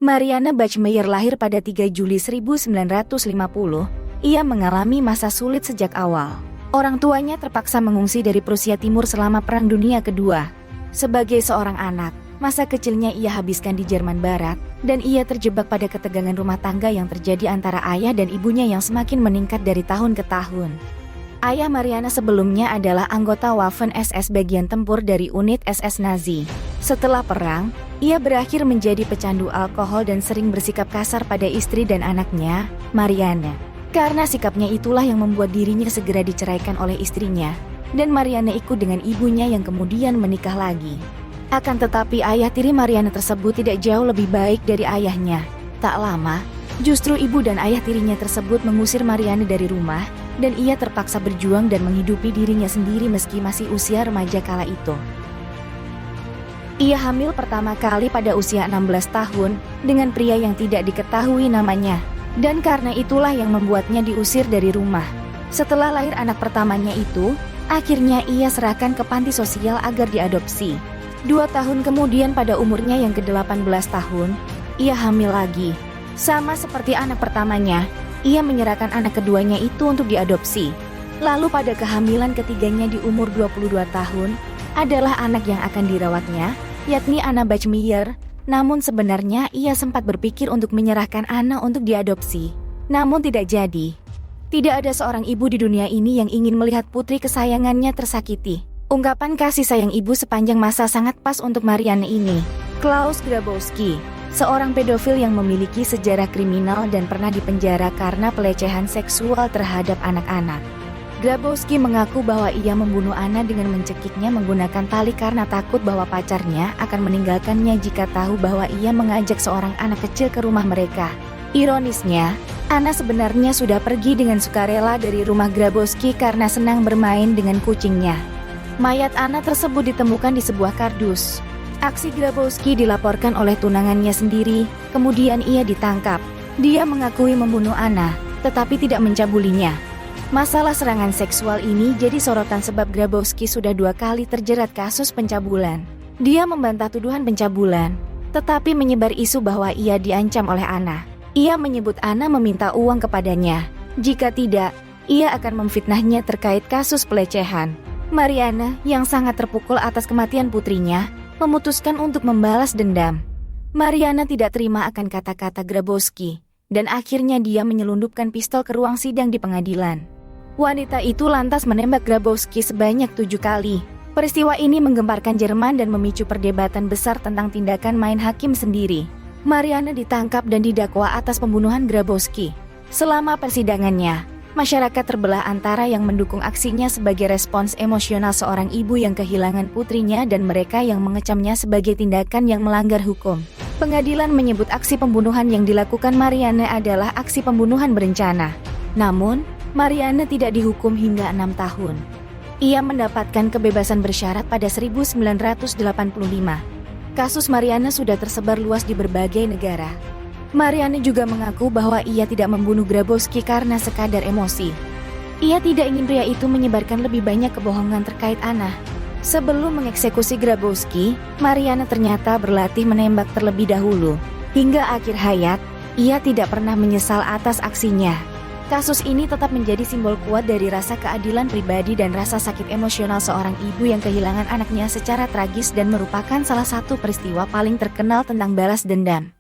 Mariana Bachmeier lahir pada 3 Juli 1950. Ia mengalami masa sulit sejak awal. Orang tuanya terpaksa mengungsi dari Prusia Timur selama Perang Dunia Kedua. Sebagai seorang anak, masa kecilnya ia habiskan di Jerman Barat, dan ia terjebak pada ketegangan rumah tangga yang terjadi antara ayah dan ibunya yang semakin meningkat dari tahun ke tahun. Ayah Mariana sebelumnya adalah anggota Waffen-SS bagian tempur dari unit SS Nazi. Setelah perang, ia berakhir menjadi pecandu alkohol dan sering bersikap kasar pada istri dan anaknya, Mariana. Karena sikapnya itulah yang membuat dirinya segera diceraikan oleh istrinya, dan Mariana ikut dengan ibunya yang kemudian menikah lagi. Akan tetapi ayah tiri Mariana tersebut tidak jauh lebih baik dari ayahnya. Tak lama, justru ibu dan ayah tirinya tersebut mengusir Mariana dari rumah, dan ia terpaksa berjuang dan menghidupi dirinya sendiri meski masih usia remaja kala itu. Ia hamil pertama kali pada usia 16 tahun dengan pria yang tidak diketahui namanya, dan karena itulah yang membuatnya diusir dari rumah. Setelah lahir anak pertamanya itu, akhirnya ia serahkan ke panti sosial agar diadopsi. 2 tahun kemudian pada umurnya yang ke-18 tahun, ia hamil lagi. Sama seperti anak pertamanya, ia menyerahkan anak keduanya itu untuk diadopsi. Lalu pada kehamilan ketiganya di umur 22 tahun, adalah anak yang akan dirawatnya, yakni Anna Bachmeier. Namun sebenarnya ia sempat berpikir untuk menyerahkan Anna untuk diadopsi. Namun tidak jadi. Tidak ada seorang ibu di dunia ini yang ingin melihat putri kesayangannya tersakiti. Ungkapan kasih sayang ibu sepanjang masa sangat pas untuk Mariana ini. Klaus Grabowski, seorang pedofil yang memiliki sejarah kriminal dan pernah dipenjara karena pelecehan seksual terhadap anak-anak. Grabowski mengaku bahwa ia membunuh Anna dengan mencekiknya menggunakan tali karena takut bahwa pacarnya akan meninggalkannya jika tahu bahwa ia mengajak seorang anak kecil ke rumah mereka. Ironisnya, Anna sebenarnya sudah pergi dengan sukarela dari rumah Grabowski karena senang bermain dengan kucingnya. Mayat Anna tersebut ditemukan di sebuah kardus. Aksi Grabowski dilaporkan oleh tunangannya sendiri, kemudian ia ditangkap. Dia mengakui membunuh Anna, tetapi tidak mencabulinya. Masalah serangan seksual ini jadi sorotan sebab Grabowski sudah 2 kali terjerat kasus pencabulan. Dia membantah tuduhan pencabulan, tetapi menyebar isu bahwa ia diancam oleh Anna. Ia menyebut Anna meminta uang kepadanya. Jika tidak, ia akan memfitnahnya terkait kasus pelecehan. Mariana, yang sangat terpukul atas kematian putrinya, memutuskan untuk membalas dendam. Mariana tidak terima akan kata-kata Grabowski, dan akhirnya dia menyelundupkan pistol ke ruang sidang di pengadilan. Wanita itu lantas menembak Grabowski sebanyak 7 kali. Peristiwa ini menggemparkan Jerman dan memicu perdebatan besar tentang tindakan main hakim sendiri. Mariana ditangkap dan didakwa atas pembunuhan Grabowski. Selama persidangannya, masyarakat terbelah antara yang mendukung aksinya sebagai respons emosional seorang ibu yang kehilangan putrinya dan mereka yang mengecamnya sebagai tindakan yang melanggar hukum. Pengadilan menyebut aksi pembunuhan yang dilakukan Mariana adalah aksi pembunuhan berencana. Namun, Mariana tidak dihukum hingga 6 tahun. Ia mendapatkan kebebasan bersyarat pada 1985. Kasus Mariana sudah tersebar luas di berbagai negara. Mariana juga mengaku bahwa ia tidak membunuh Grabowski karena sekadar emosi. Ia tidak ingin pria itu menyebarkan lebih banyak kebohongan terkait Anna. Sebelum mengeksekusi Grabowski, Mariana ternyata berlatih menembak terlebih dahulu. Hingga akhir hayat, ia tidak pernah menyesal atas aksinya. Kasus ini tetap menjadi simbol kuat dari rasa keadilan pribadi dan rasa sakit emosional seorang ibu yang kehilangan anaknya secara tragis dan merupakan salah satu peristiwa paling terkenal tentang balas dendam.